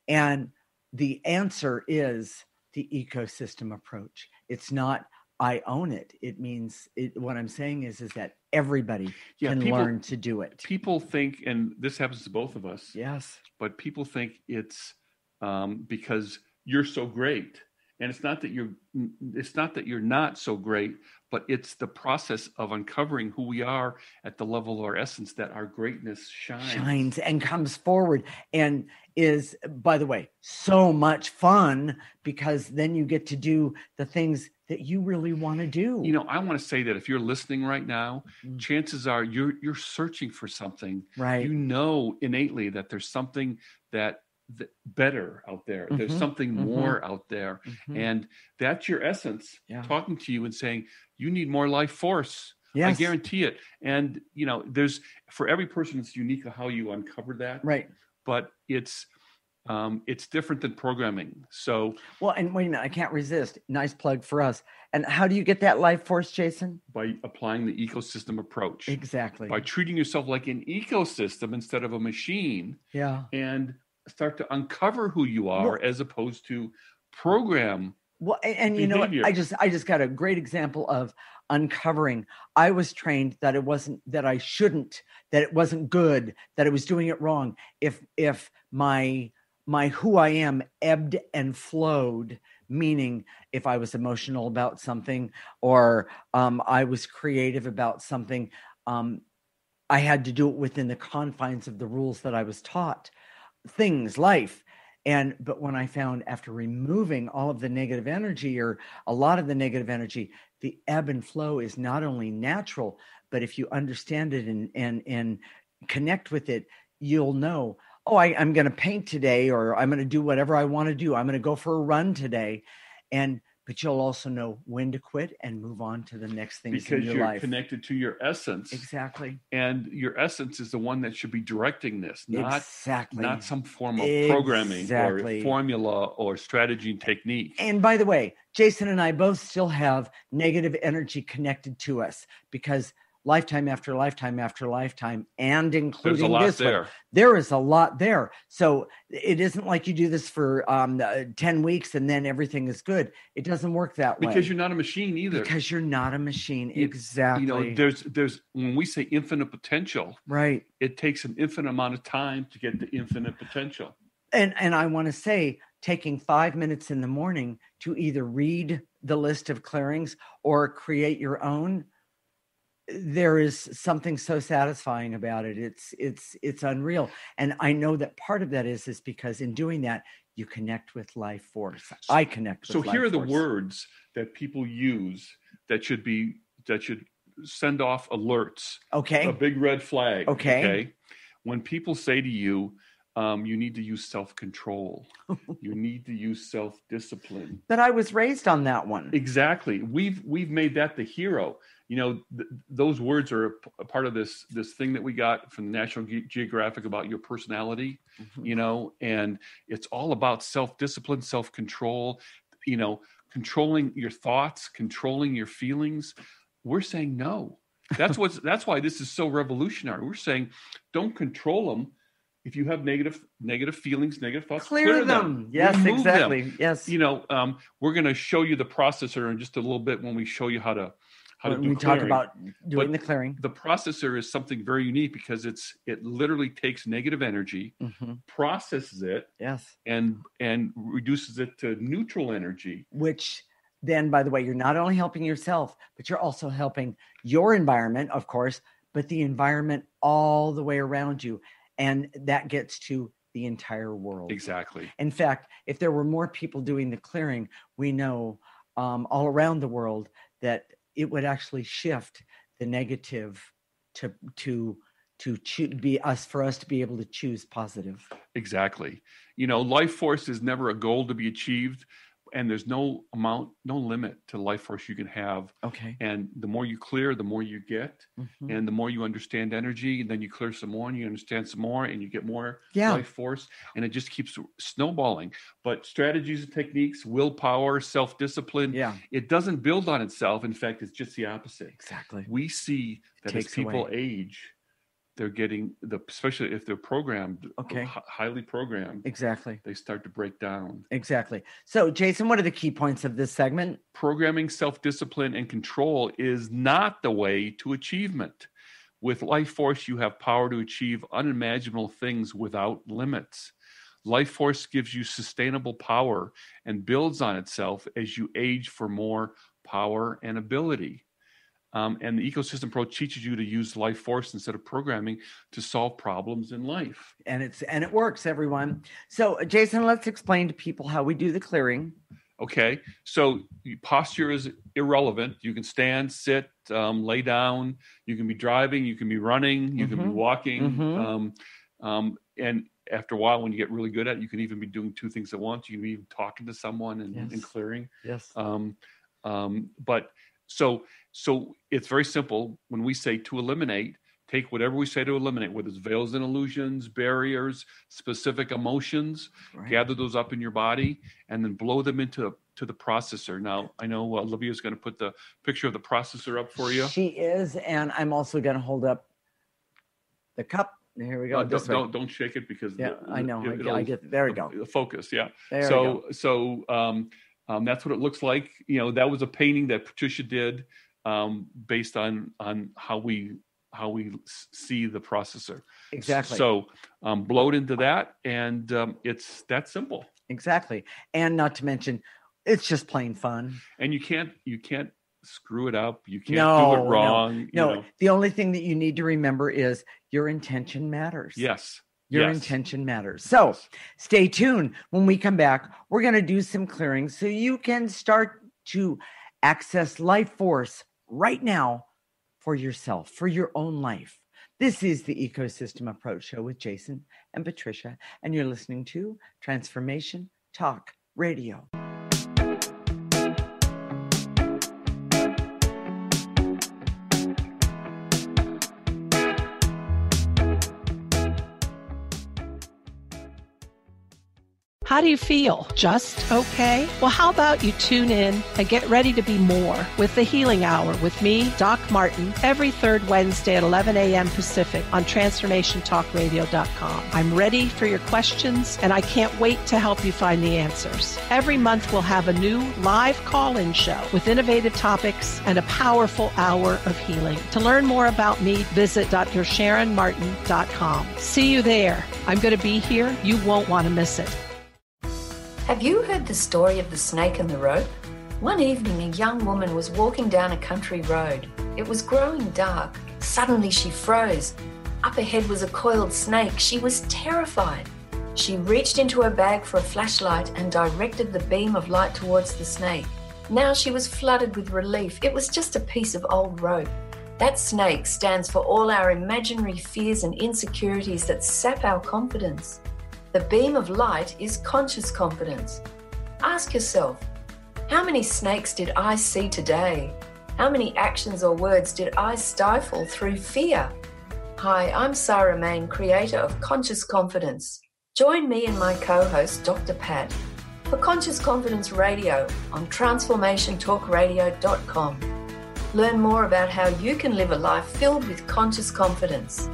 And the answer is the ecosystem approach. It's not, I own it. It means, what I'm saying is that everybody can learn to do it. People think, and this happens to both of us. Yes. But people think it's because you're so great. And it's not that you're not so great, but it's the process of uncovering who we are at the level of our essence that our greatness shines and comes forward, and is, by the way, so much fun, because then you get to do the things that you really want to do. I want to say that if you're listening right now, chances are you're searching for something. Right. Innately that there's something that better out there. There's something more out there. And that's your essence talking to you and saying, you need more life force. Yes. I guarantee it. And, there's, for every person, it's unique how you uncover that. Right. But it's different than programming. So. Well, and wait a minute, I can't resist. Nice plug for us. And how do you get that life force, Jason? By applying the ecosystem approach. Exactly. By treating yourself like an ecosystem instead of a machine. Yeah. And start to uncover who you are as opposed to program. Well, and you know what? I just got a great example of uncovering. I was trained that it wasn't, that I shouldn't, that it wasn't good, that I was doing it wrong. If my who I am ebbed and flowed, meaning if I was emotional about something or I was creative about something, I had to do it within the confines of the rules that I was taught. Things, life. But when I found, after removing all of the negative energy or a lot of the negative energy, the ebb and flow is not only natural, but if you understand it and connect with it, you'll know, oh, I'm going to paint today, or I'm going to do whatever I want to do. I'm going to go for a run today. But you'll also know when to quit and move on to the next things in your life. Because you're connected to your essence. Exactly. And your essence is the one that should be directing this, not some form of programming or formula or strategy and technique. And by the way, Jason and I both still have negative energy connected to us because lifetime after lifetime after lifetime, and including this one, there is a lot there. So it isn't like you do this for 10 weeks and then everything is good. It doesn't work that way. Because you're not a machine either. Because you're not a machine. Exactly. You know, there's when we say infinite potential, right? It takes an infinite amount of time to get the infinite potential. And I want to say, taking 5 minutes in the morning to either read the list of clearings or create your own, there is something so satisfying about it. It's unreal. And I know that part of that is because in doing that, you connect with life force. I connect with life force. So here are the words that people use that should send off alerts. Okay. A big red flag. Okay. When people say to you, you need to use self-control. You need to use self-discipline. But I was raised on that one. Exactly. We've made that the hero. You know, those words are a part of this thing that we got from National Geographic about your personality, you know, and it's all about self-discipline, self-control, you know, controlling your thoughts, controlling your feelings. We're saying no. That's why this is so revolutionary. We're saying don't control them. If you have negative feelings, negative thoughts, clear them. Yes, exactly. Them. Yes. You know, we're going to show you the processor in just a little bit when we show you how to do we clearing. Talk about doing the clearing. The processor is something very unique because it literally takes negative energy, processes it, and reduces it to neutral energy. Which then, by the way, you're not only helping yourself, but you're also helping your environment, of course, but the environment all the way around you. And that gets to the entire world. Exactly. In fact, if there were more people doing the clearing, we know all around the world that it would actually shift the negative for us to be able to choose positive. Exactly. You know, life force is never a goal to be achieved, and there's no limit to life force you can have. Okay. And the more you clear, the more you get, and the more you understand energy, and then you clear some more, and you understand some more, and you get more life force, and it just keeps snowballing. But strategies and techniques, willpower, self-discipline, it doesn't build on itself. In fact, it's just the opposite. Exactly. We see that as people age, they're getting especially if they're programmed, highly programmed. Exactly. They start to break down. Exactly. So, Jason, what are the key points of this segment? Programming, self-discipline, and control is not the way to achievement. With life force, you have power to achieve unimaginable things without limits. Life force gives you sustainable power and builds on itself as you age for more power and ability. And the Ecosystem Pro teaches you to use life force instead of programming to solve problems in life. And it works, everyone. So, Jason, let's explain to people how we do the clearing. Okay. So posture is irrelevant. You can stand, sit, lay down. You can be driving. You can be running. You can be walking. And after a while, when you get really good at it, you can even be doing two things at once. You can be even talking to someone and clearing. Yes. So it's very simple. When we say to eliminate, take whatever we say to eliminate, whether it's veils and illusions, barriers, specific emotions, gather those up in your body, and then blow them into the processor. Now, I know Olivia's going to put the picture of the processor up for you. She is, and I'm also going to hold up the cup Here we go. Don't shake it because I know. I get there. We go. The focus. Yeah. There So that's what it looks like. That was a painting that Patricia did based on how we see the processor. Exactly. So blow it into that, and it's that simple. Exactly. And not to mention, it's just plain fun. And you can't screw it up. You can't do it wrong. No. The only thing that you need to remember is your intention matters. Yes. Your intention matters. So stay tuned. When we come back, we're going to do some clearing so you can start to access life force right now for yourself, for your own life. This is the Ecosystem Approach Show with Jason and Patricia, and you're listening to Transformation Talk Radio. How do you feel? Just okay? Well, how about you tune in and get ready to be more with the Healing Hour with me, Doc Martin, every third Wednesday at 11 a.m. Pacific on TransformationTalkRadio.com. I'm ready for your questions, and I can't wait to help you find the answers. Every month, we'll have a new live call-in show with innovative topics and a powerful hour of healing. To learn more about me, visit DrSharonMartin.com. See you there. I'm going to be here. You won't want to miss it. Have you heard the story of the snake and the rope? One evening, a young woman was walking down a country road. It was growing dark. Suddenly, she froze. Up ahead was a coiled snake. She was terrified. She reached into her bag for a flashlight and directed the beam of light towards the snake. Now she was flooded with relief. It was just a piece of old rope. That snake stands for all our imaginary fears and insecurities that sap our confidence. The beam of light is conscious confidence. Ask yourself, how many snakes did I see today? How many actions or words did I stifle through fear? Hi, I'm Sarah Main, creator of Conscious Confidence. Join me and my co-host, Dr. Pat, for Conscious Confidence Radio on TransformationTalkRadio.com. Learn more about how you can live a life filled with conscious confidence.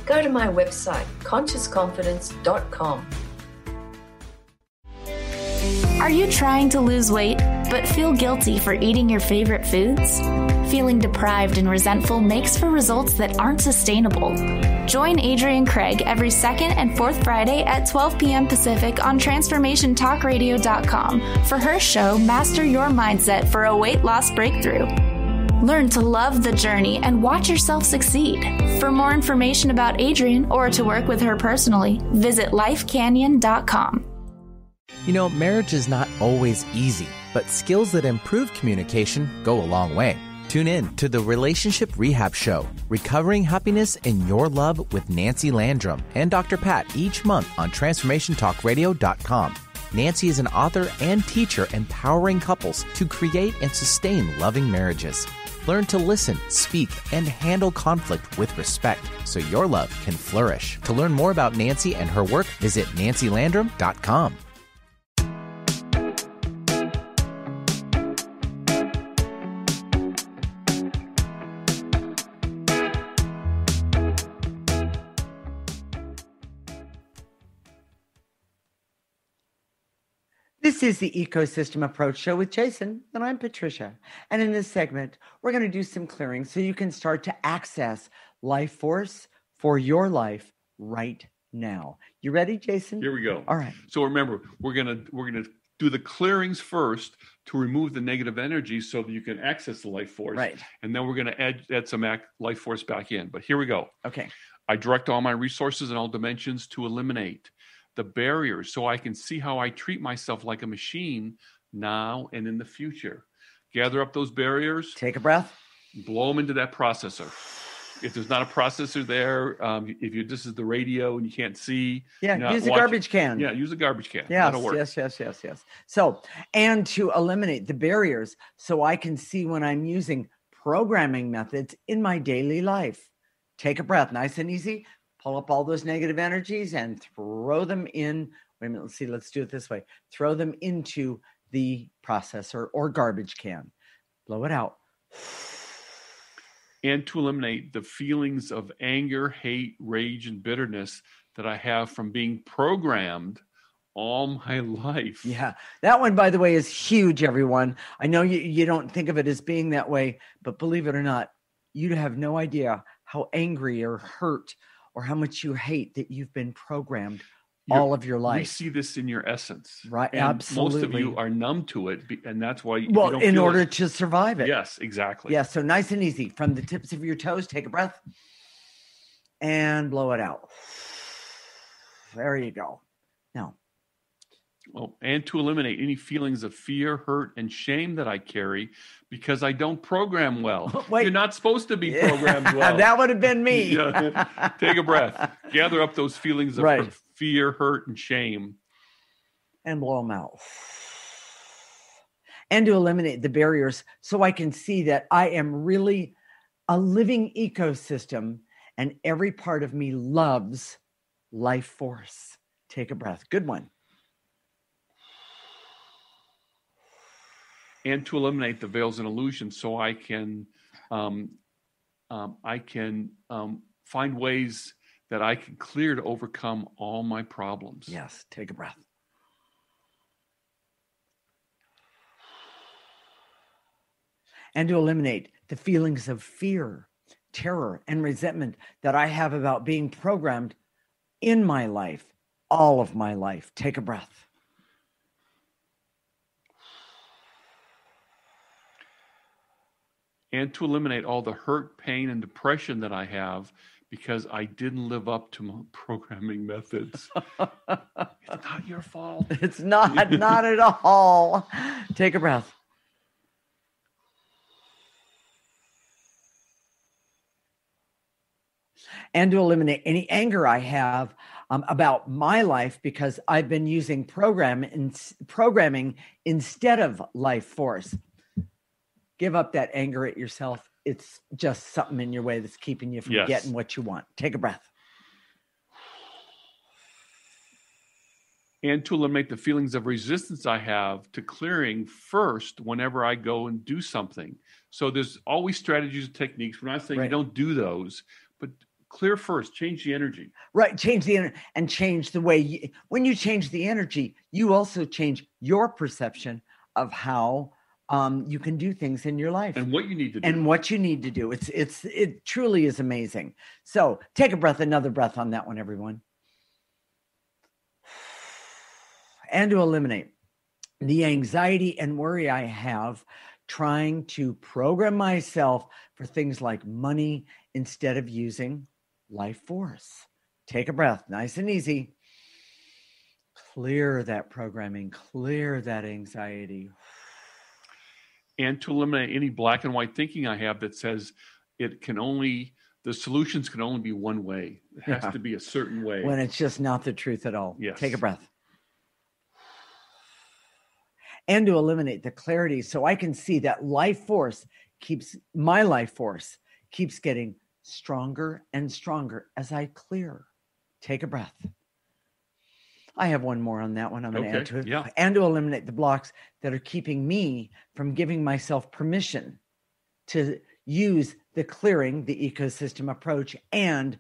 Go to my website, ConsciousConfidence.com. Are you trying to lose weight, but feel guilty for eating your favorite foods? Feeling deprived and resentful makes for results that aren't sustainable. Join Adrienne Craig every second and fourth Friday at 12 p.m. Pacific on TransformationTalkRadio.com for her show, Master Your Mindset for a Weight Loss Breakthrough. Learn to love the journey and watch yourself succeed. For more information about Adrienne or to work with her personally, visit lifecanyon.com. Marriage is not always easy, but skills that improve communication go a long way. Tune in to the Relationship Rehab Show, Recovering Happiness in Your Love with Nancy Landrum and Dr. Pat each month on TransformationTalkRadio.com. Nancy is an author and teacher empowering couples to create and sustain loving marriages. Learn to listen, speak, and handle conflict with respect so your love can flourish. To learn more about Nancy and her work, visit nancylandrum.com. This is the Ecosystem Approach Show with Jason, and I'm Patricia. And in this segment, we're going to do some clearing so you can start to access life force for your life right now. You ready, Jason? Here we go. All right. So remember, we're gonna do the clearings first to remove the negative energy so that you can access the life force. Right. And then we're going to add some life force back in. But here we go. Okay. I direct all my resources in all dimensions to eliminate the barriers so I can see how I treat myself like a machine now and in the future. Gather up those barriers. Take a breath. Blow them into that processor. If there's not a processor there, this is the radio and you can't see. Yeah, use a garbage can. Yeah, use a garbage can. Yes, that'll work. Yes. So, and to eliminate the barriers so I can see when I'm using programming methods in my daily life. Take a breath, nice and easy. Pull up all those negative energies and throw them in. Wait a minute, let's do it this way. Throw them into the processor or garbage can. Blow it out. And to eliminate the feelings of anger, hate, rage, and bitterness that I have from being programmed all my life. Yeah. That one, by the way, is huge, everyone. I know you don't think of it as being that way, but believe it or not, you have no idea how angry or hurt or how much you hate that you've been programmed all of your life. We see this in your essence. Right. And absolutely. most of you are numb to it, and that's why you well, don't in feel order it. to survive it. Yes, exactly. Yeah. So nice and easy. From the tips of your toes, take a breath and blow it out. There you go. Now, and to eliminate any feelings of fear, hurt, and shame that I carry because I don't program well. Wait. You're not supposed to be programmed well. That would have been me. Yeah. Take a breath. Gather up those feelings of fear, hurt, and shame. And blow them out. And to eliminate the barriers so I can see that I am really a living ecosystem and every part of me loves life force. Take a breath. Good one. And to eliminate the veils and illusions so I can find ways that I can clear to overcome all my problems. Yes, take a breath. And to eliminate the feelings of fear, terror, and resentment that I have about being programmed in my life, all of my life. Take a breath. And to eliminate all the hurt, pain, and depression that I have because I didn't live up to my programming methods. It's not your fault. It's not at all. Take a breath. And to eliminate any anger I have about my life because I've been using programming instead of life force. Give up that anger at yourself. It's just something in your way that's keeping you from getting what you want. Take a breath. And to eliminate the feelings of resistance I have to clearing first whenever I go and do something. So there's always strategies and techniques. We're not saying you don't do those, but clear first, change the energy. Right, change the energy and change the way. When you change the energy, you also change your perception of how you can do things in your life and what you need to do. And what you need to do. It truly is amazing. So take a breath, another breath on that one, everyone. And to eliminate the anxiety and worry I have trying to program myself for things like money instead of using life force. Take a breath, nice and easy. Clear that programming, clear that anxiety. And to eliminate any black and white thinking I have that says the solutions can only be one way. It has to be a certain way. When it's just not the truth at all. Yes. Take a breath. And to eliminate the clarity so I can see that my life force keeps getting stronger and stronger as I clear. Take a breath. I have one more on that one. I'm going to add to it. Yeah. And to eliminate the blocks that are keeping me from giving myself permission to use the clearing, the ecosystem approach, and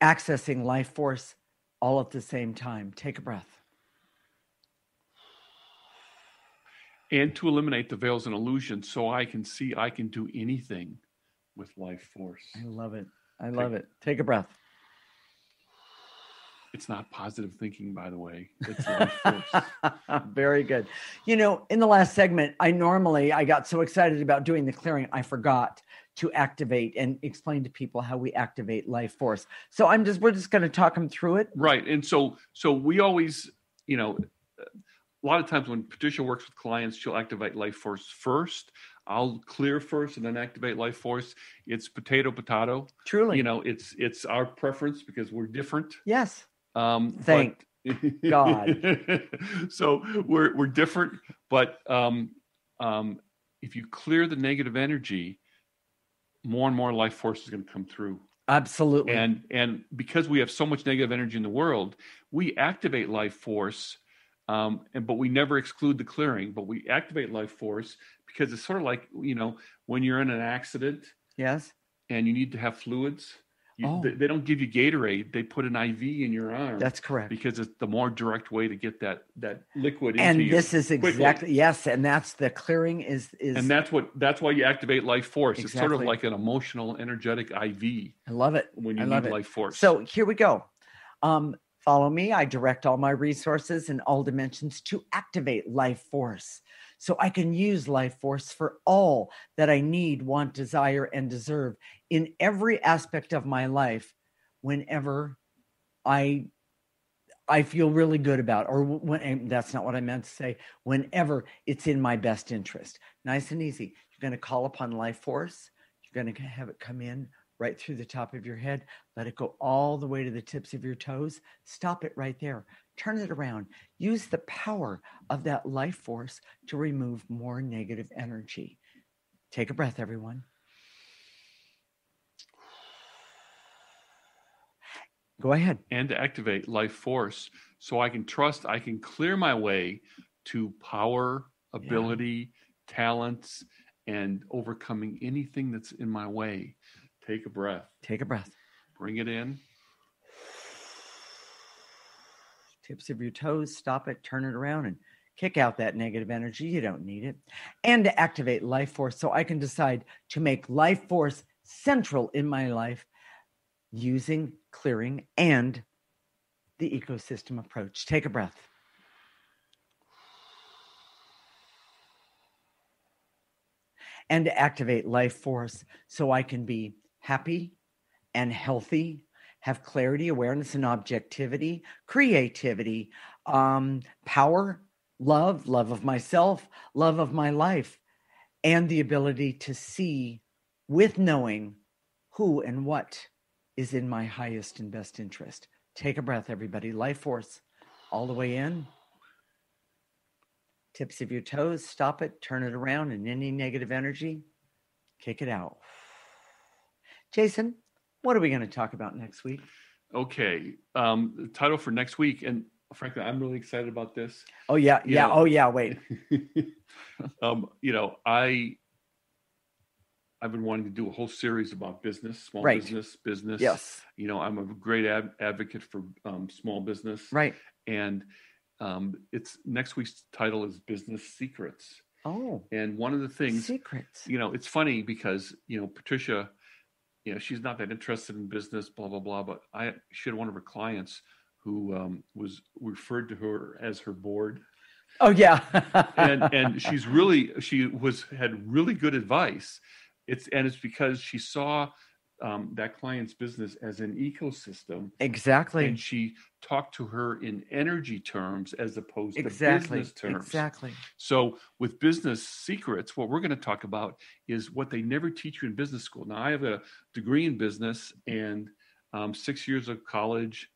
accessing life force all at the same time. Take a breath. And to eliminate the veils and illusions so I can see I can do anything with life force. I love it. I love it. Take a breath. It's not positive thinking, by the way. It's life force. Very good. In the last segment, I got so excited about doing the clearing, I forgot to activate and explain to people how we activate life force. So we're just going to talk them through it. Right. And so we always, a lot of times when Patricia works with clients, she'll activate life force first. I'll clear first and then activate life force. It's potato. Truly. It's our preference because we're different. Yes. Thank God. So we're different, but if you clear the negative energy, more and more life force is going to come through. Absolutely. And because we have so much negative energy in the world, we activate life force, but we never exclude the clearing. But we activate life force because it's sort of like when you're in an accident. Yes. and you need to have fluids, they don't give you Gatorade. They put an IV in your arm. That's correct. Because it's the more direct way to get that liquid into and you. And this is exactly, yes. And that's the clearing is. And that's why you activate life force. Exactly. It's sort of like an emotional, energetic IV. I love it. When you need life force. So here we go. Follow me. I direct all my resources in all dimensions to activate life force. So I can use life force for all that I need, want, desire, and deserve in every aspect of my life whenever I feel really good about, or when, that's not what I meant to say, whenever it's in my best interest. Nice and easy. You're going to call upon life force. You're going to have it come in right through the top of your head. Let it go all the way to the tips of your toes. Stop it right there. Turn it around. Use the power of that life force to remove more negative energy. Take a breath, everyone. Go ahead. And to activate life force so I can clear my way to power, ability, talents, and overcoming anything that's in my way. Take a breath. Take a breath. Bring it in. Tips of your toes, stop it, turn it around, and kick out that negative energy. You don't need it. And to activate life force so I can decide to make life force central in my life using clearing and the ecosystem approach. Take a breath. And to activate life force so I can be happy and healthy, have clarity, awareness, and objectivity, creativity, power, love of myself, love of my life, and the ability to see with knowing who and what is in my highest and best interest. Take a breath, everybody. Life force all the way in. Tips of your toes, stop it, turn it around, and any negative energy, kick it out. Jason, what are we going to talk about next week? Okay. The title for next week, and frankly, I'm really excited about this. Oh, yeah. Yeah. Oh, yeah. Wait. I've been wanting to do a whole series about business, small business. Yes. I'm a great advocate for small business. Right. And it's next week's title is Business Secrets. Oh. And one of the things, secrets. It's funny because, Patricia, she's not that interested in business, blah, blah, blah. But she had one of her clients who was referred to her as her board. Oh, yeah. and had really good advice. It's because she saw that client's business as an ecosystem. Exactly. And she talked to her in energy terms as opposed to business terms. Exactly. So with Business Secrets, what we're going to talk about is what they never teach you in business school. Now, I have a degree in business and 6 years of college.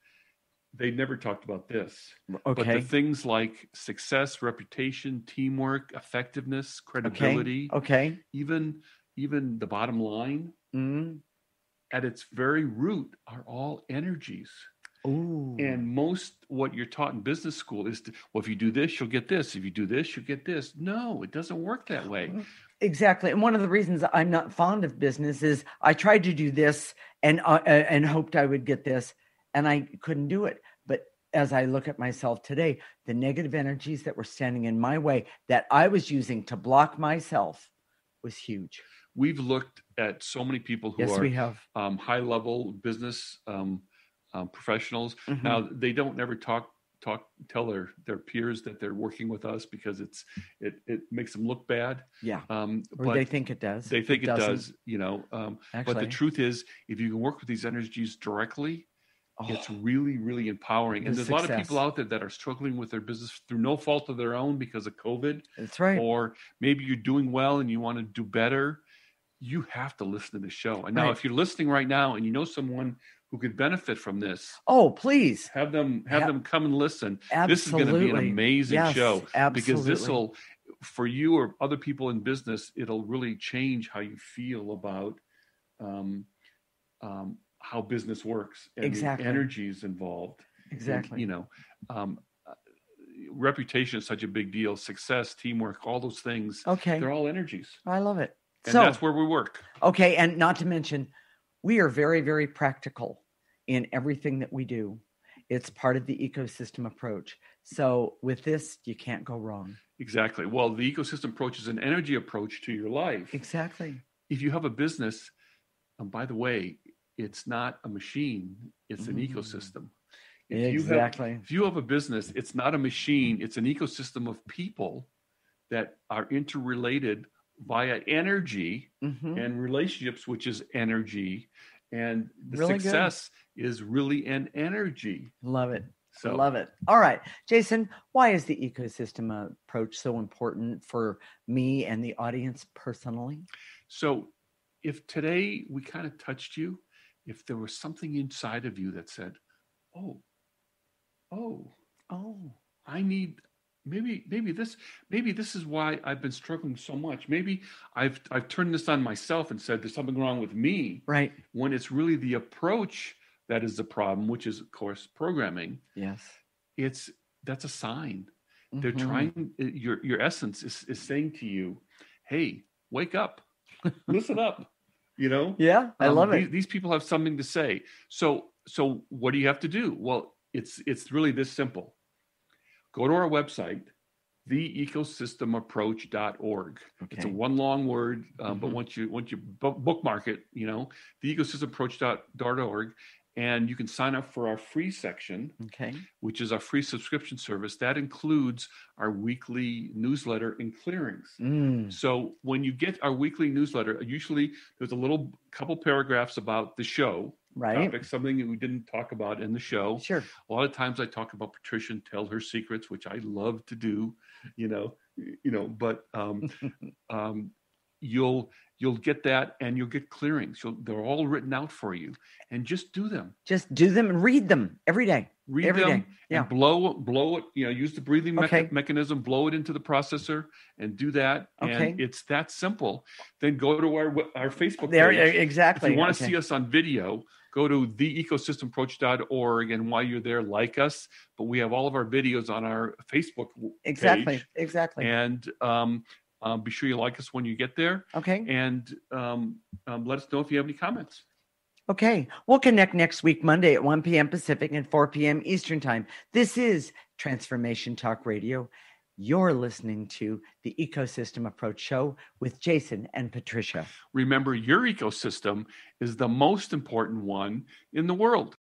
They never talked about this. Okay. But the things like success, reputation, teamwork, effectiveness, credibility, even the bottom line, at its very root are all energies. Ooh. And most what you're taught in business school is, if you do this, you'll get this. If you do this, you'll get this. No, it doesn't work that way. Exactly. And one of the reasons I'm not fond of business is I tried to do this and hoped I would get this, and I couldn't do it. But as I look at myself today, the negative energies that were standing in my way that I was using to block myself was huge. We've looked at so many people who are high-level business professionals. Mm-hmm. Now, they don't ever tell their peers that they're working with us because it makes them look bad. Yeah. Or they think it does. They think it does. But the truth is, if you can work with these energies directly, it's really, really empowering. And there's a lot of people out there that are struggling with their business through no fault of their own because of COVID. That's right. Or maybe you're doing well and you want to do better. You have to listen to the show. And now, if you're listening right now and you know someone who could benefit from this, please have them come and listen. Absolutely. This is going to be an amazing show. Absolutely. Because this will, for you or other people in business, it'll really change how you feel about how business works and the energies involved. Exactly. And, reputation is such a big deal. Success, teamwork, all those things. Okay. They're all energies. I love it. And that's where we work. Okay. And not to mention, we are very, very practical in everything that we do. It's part of the ecosystem approach. So with this, you can't go wrong. Exactly. Well, the ecosystem approach is an energy approach to your life. Exactly. If you have a business, by the way, it's not a machine, it's an ecosystem. If you have a business, it's not a machine, it's an ecosystem of people that are interrelated via energy and relationships, which is energy. And the really success is really an energy. Love it. So. Love it. All right. Jason, why is the ecosystem approach so important for me and the audience personally? So if today we kind of touched you, if there was something inside of you that said, I need, maybe this is why I've been struggling so much. Maybe I've turned this on myself and said there's something wrong with me. Right. When it's really the approach that is the problem, which is of course programming. Yes. That's a sign. They're trying, your essence is saying to you, hey, wake up, listen up, Yeah, I love it. These people have something to say. So what do you have to do? Well, it's really this simple. Go to our website, theecosystemapproach.org. Okay. It's a one long word, but once you bookmark it, theecosystemapproach.org, and you can sign up for our free section, which is our free subscription service. That includes our weekly newsletter and clearings. So when you get our weekly newsletter, usually there's a couple paragraphs about the show. Right. Topic, something that we didn't talk about in the show. Sure. A lot of times I talk about Patricia and tell her secrets, which I love to do, but you'll get that and you'll get clearings. They're all written out for you, and just do them. Just do them and read them every day. Read them. Yeah. And blow it, use the breathing mechanism, blow it into the processor and do that. And it's that simple. Then go to our Facebook page. Exactly. If you want to see us on video, go to theecosystemapproach.org, and while you're there, like us. But we have all of our videos on our Facebook page. Exactly. And be sure you like us when you get there. Okay. And let us know if you have any comments. Okay. We'll connect next week, Monday at 1 p.m. Pacific and 4 p.m. Eastern Time. This is Transformation Talk Radio. You're listening to the Ecosystem Approach Show with Jason and Patricia. Remember, your ecosystem is the most important one in the world.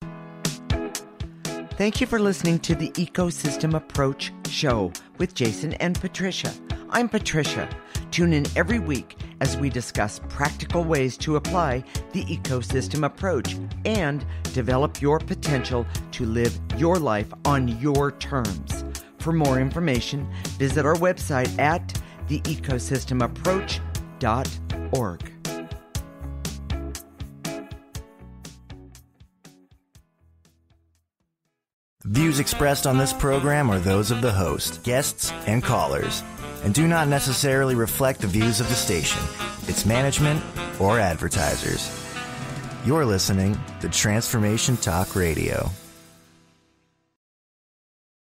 Thank you for listening to the Ecosystem Approach Show with Jason and Patricia. I'm Patricia. Tune in every week as we discuss practical ways to apply the ecosystem approach and develop your potential to live your life on your terms. For more information, visit our website at theecosystemapproach.org. Views expressed on this program are those of the host, guests, and callers, and do not necessarily reflect the views of the station, its management, or advertisers. You're listening to Transformation Talk Radio.